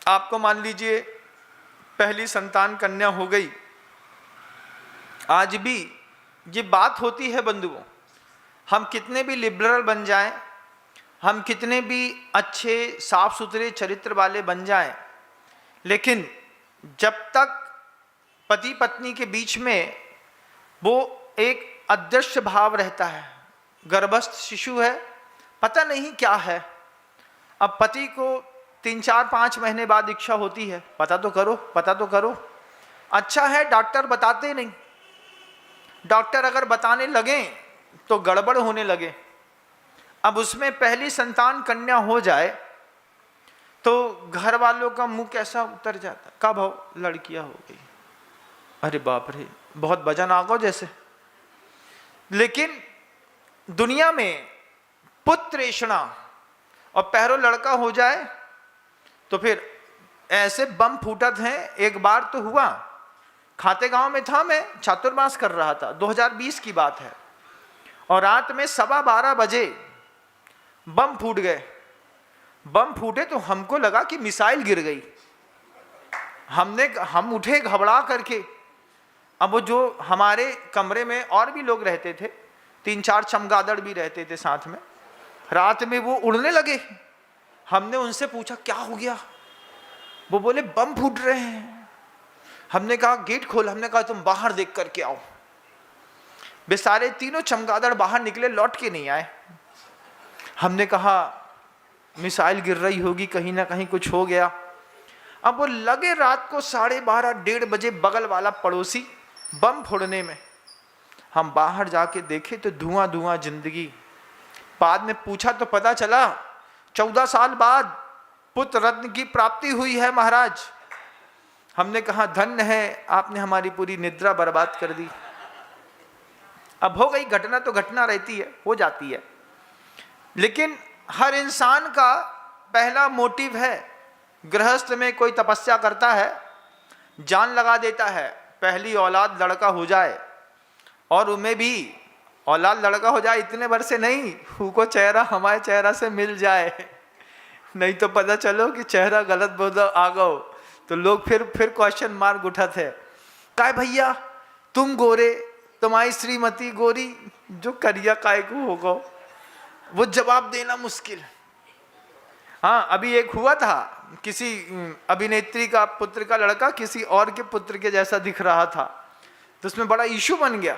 आपको मान लीजिए पहली संतान कन्या हो गई, आज भी ये बात होती है बंधुओं, हम कितने भी लिबरल बन जाएं, हम कितने भी अच्छे साफ सुथरे चरित्र वाले बन जाएं, लेकिन जब तक पति पत्नी के बीच में वो एक अदृश्य भाव रहता है, गर्भस्थ शिशु है, पता नहीं क्या है। अब पति को 3-4-5 महीने बाद इच्छा होती है, पता तो करो, पता तो करो। अच्छा है डॉक्टर बताते नहीं, डॉक्टर अगर बताने लगे तो गड़बड़ होने लगे। अब उसमें पहली संतान कन्या हो जाए तो घर वालों का मुंह कैसा उतर जाता, कब हो लड़कियां हो गई, अरे बाप रे, बहुत वजन आ गो जैसे। लेकिन दुनिया में पुत्रेषणा और पहलो लड़का हो जाए तो फिर ऐसे बम फूटत हैं। एक बार तो हुआ, खाते गांव में था, मैं चातुर्मास कर रहा था, 2020 की बात है, और रात में 12:15 बजे बम फूट गए। बम फूटे तो हमको लगा कि मिसाइल गिर गई। हम उठे घबरा करके। अब वो जो हमारे कमरे में और भी लोग रहते थे, 3-4 चमगादड़ भी रहते थे साथ में, रात में वो उड़ने लगे। हमने उनसे पूछा क्या हो गया, वो बोले बम फूट रहे हैं। हमने कहा गेट खोल, हमने कहा तुम बाहर देख करके आओ। बेचारे तीनों चमगादड़ बाहर निकले, लौट के नहीं आए। हमने कहा मिसाइल गिर रही होगी, कहीं ना कहीं कुछ हो गया। अब वो लगे रात को 12:30-1:30 बजे बगल वाला पड़ोसी बम फोड़ने में। हम बाहर जाके देखे तो धुआं धुआं जिंदगी। बाद में पूछा तो पता चला 14 साल बाद पुत्र रत्न की प्राप्ति हुई है महाराज। हमने कहा धन्य है, आपने हमारी पूरी निद्रा बर्बाद कर दी। अब हो गई घटना, तो घटना रहती है, हो जाती है, लेकिन हर इंसान का पहला मोटिव है। गृहस्थ में कोई तपस्या करता है, जान लगा देता है पहली औलाद लड़का हो जाए, और उनमें भी औलाद लड़का हो जाए इतने वर्ष से नहीं, उनको चेहरा हमारे चेहरा से मिल जाए, नहीं तो पता चलो कि चेहरा गलत बोल आ गो तो लोग फिर क्वेश्चन मार्क उठत है, काय भैया तुम गोरे, तुम्हारी श्रीमती गोरी, जो करिया काय को होगा, वो जवाब देना मुश्किल। हाँ, अभी एक हुआ था, किसी अभिनेत्री का पुत्र का लड़का किसी और के पुत्र के जैसा दिख रहा था, तो उसमें बड़ा इशू बन गया।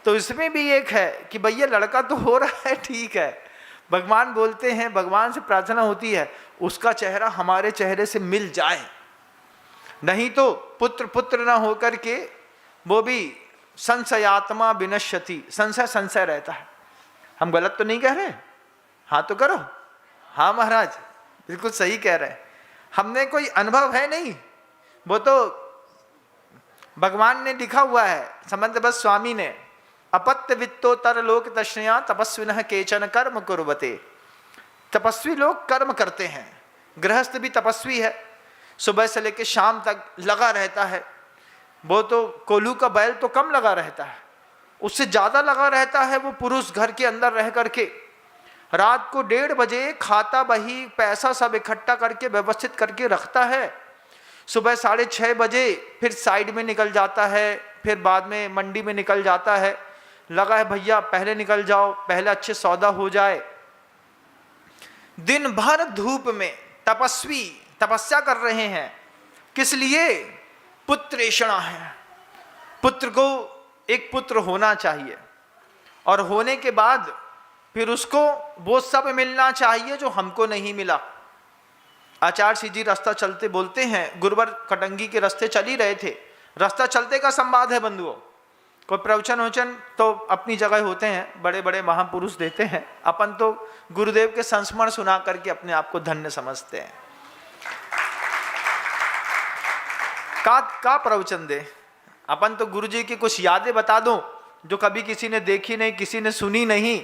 तो इसमें भी एक है कि भैया लड़का तो हो रहा है, ठीक है, भगवान बोलते हैं, भगवान से प्रार्थना होती है उसका चेहरा हमारे चेहरे से मिल जाए, नहीं तो पुत्र पुत्र ना होकर के वो भी संशयात्मा विनश्यति, संशय रहता है। हम गलत तो नहीं कह रहे? हाँ तो करो, हाँ महाराज बिल्कुल सही कह रहे हैं। हमने कोई अनुभव है नहीं, वो तो भगवान ने लिखा हुआ है, समंतबद्ध स्वामी ने, अपत्य वित्तोत्तर लोक तस्या तपस्विनः केचन कर्म कुर्वते। तपस्वी लोग कर्म करते हैं, गृहस्थ भी तपस्वी है, सुबह से लेकर शाम तक लगा रहता है। वो तो कोल्हू का बैल तो कम लगा रहता है, उससे ज्यादा लगा रहता है वो पुरुष घर के अंदर रह करके। रात को 1:30 बजे खाता बही पैसा सब इकट्ठा करके व्यवस्थित करके रखता है, सुबह 6:30 बजे फिर साइड में निकल जाता है, फिर बाद में मंडी में निकल जाता है। लगा है भैया पहले निकल जाओ, पहले अच्छे सौदा हो जाए। दिन भर धूप में तपस्वी तपस्या कर रहे हैं, किस लिए? पुत्रेषणा है, पुत्र को एक पुत्र होना चाहिए, और होने के बाद फिर उसको वो सब मिलना चाहिए जो हमको नहीं मिला। आचार्य श्री जी रास्ता चलते बोलते हैं, गुरुवर कटंगी के रास्ते चल ही रहे थे, रास्ता चलते का संवाद है बंधुओं। कोई प्रवचन वचन तो अपनी जगह होते हैं, बड़े बड़े महापुरुष देते हैं, अपन तो गुरुदेव के संस्मरण सुना करके अपने आप को धन्य समझते हैं। का प्रवचन दे, अपन तो गुरु जी की कुछ यादें बता दो जो कभी किसी ने देखी नहीं, किसी ने सुनी नहीं,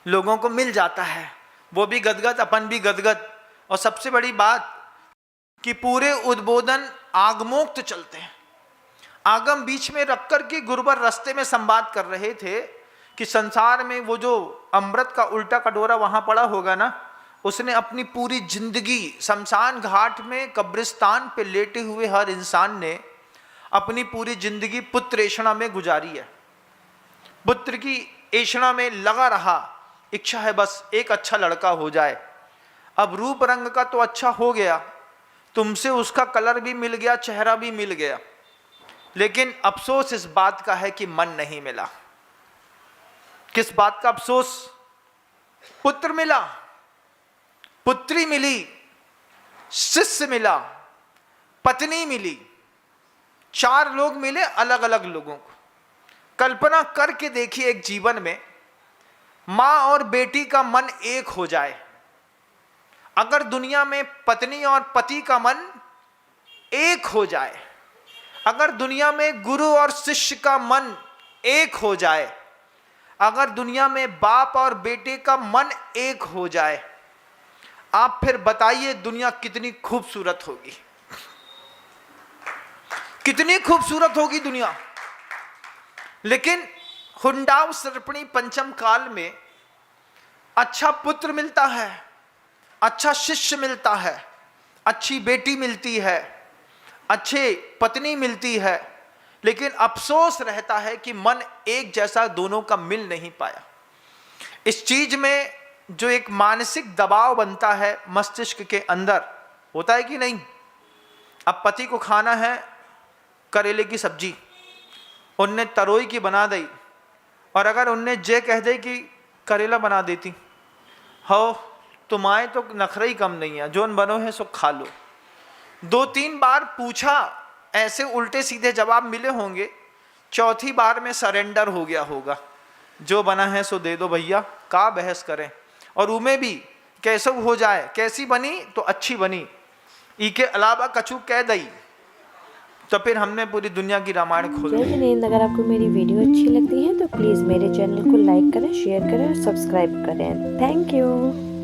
लोगों को मिल जाता है, वो भी गदगद, अपन भी गदगद। और सबसे बड़ी बात कि पूरे उद्बोधन आगमोक्त चलते हैं। आगम बीच में रख कर के गुरुवर रास्ते में संवाद कर रहे थे कि संसार में वो जो अमृत का उल्टा कटोरा वहां पड़ा होगा ना, उसने अपनी पूरी जिंदगी शमशान घाट में कब्रिस्तान पे लेटे हुए हर इंसान ने अपनी पूरी जिंदगी पुत्र ऐषणा में गुजारी है। पुत्र की ऐषणा में लगा रहा, इच्छा है बस एक अच्छा लड़का हो जाए। अब रूप रंग का तो अच्छा हो गया, तुमसे उसका कलर भी मिल गया, चेहरा भी मिल गया, लेकिन अफसोस इस बात का है कि मन नहीं मिला। किस बात का अफसोस? पुत्र मिला, पुत्री मिली, शिष्य मिला, पत्नी मिली, 4 लोग मिले अलग अलग लोगों को। कल्पना करके देखिए एक जीवन में मां और बेटी का मन एक हो जाए। अगर दुनिया में पत्नी और पति का मन एक हो जाए, अगर दुनिया में गुरु और शिष्य का मन एक हो जाए, अगर दुनिया में बाप और बेटे का मन एक हो जाए, आप फिर बताइए दुनिया कितनी खूबसूरत होगी, कितनी खूबसूरत होगी दुनिया। लेकिन हुंडाव सर्पणी पंचम काल में अच्छा पुत्र मिलता है, अच्छा शिष्य मिलता है, अच्छी बेटी मिलती है, अच्छे पत्नी मिलती है, लेकिन अफसोस रहता है कि मन एक जैसा दोनों का मिल नहीं पाया। इस चीज में जो एक मानसिक दबाव बनता है मस्तिष्क के अंदर, होता है कि नहीं। अब पति को खाना है करेले की सब्जी, उनने तरोई की बना दी, और अगर उनने जे कह दे कि करेला बना देती, हो तुम्हारे तो नखरे ही कम नहीं है, जोन बनो है सो खा लो। 2-3 बार पूछा, ऐसे उल्टे सीधे जवाब मिले होंगे, चौथी बार में सरेंडर हो गया होगा, जो बना है सो दे दो भैया, का बहस करें। और उमें भी कैसे हो जाए, कैसी बनी तो अच्छी बनी, ई के अलावा कछु कह दई, तो फिर हमने पूरी दुनिया की रामायण खोल दी। जय हिंद। अगर आपको मेरी वीडियो अच्छी लगती है तो प्लीज़ मेरे चैनल को लाइक करें, शेयर करें और सब्सक्राइब करें। Thank you.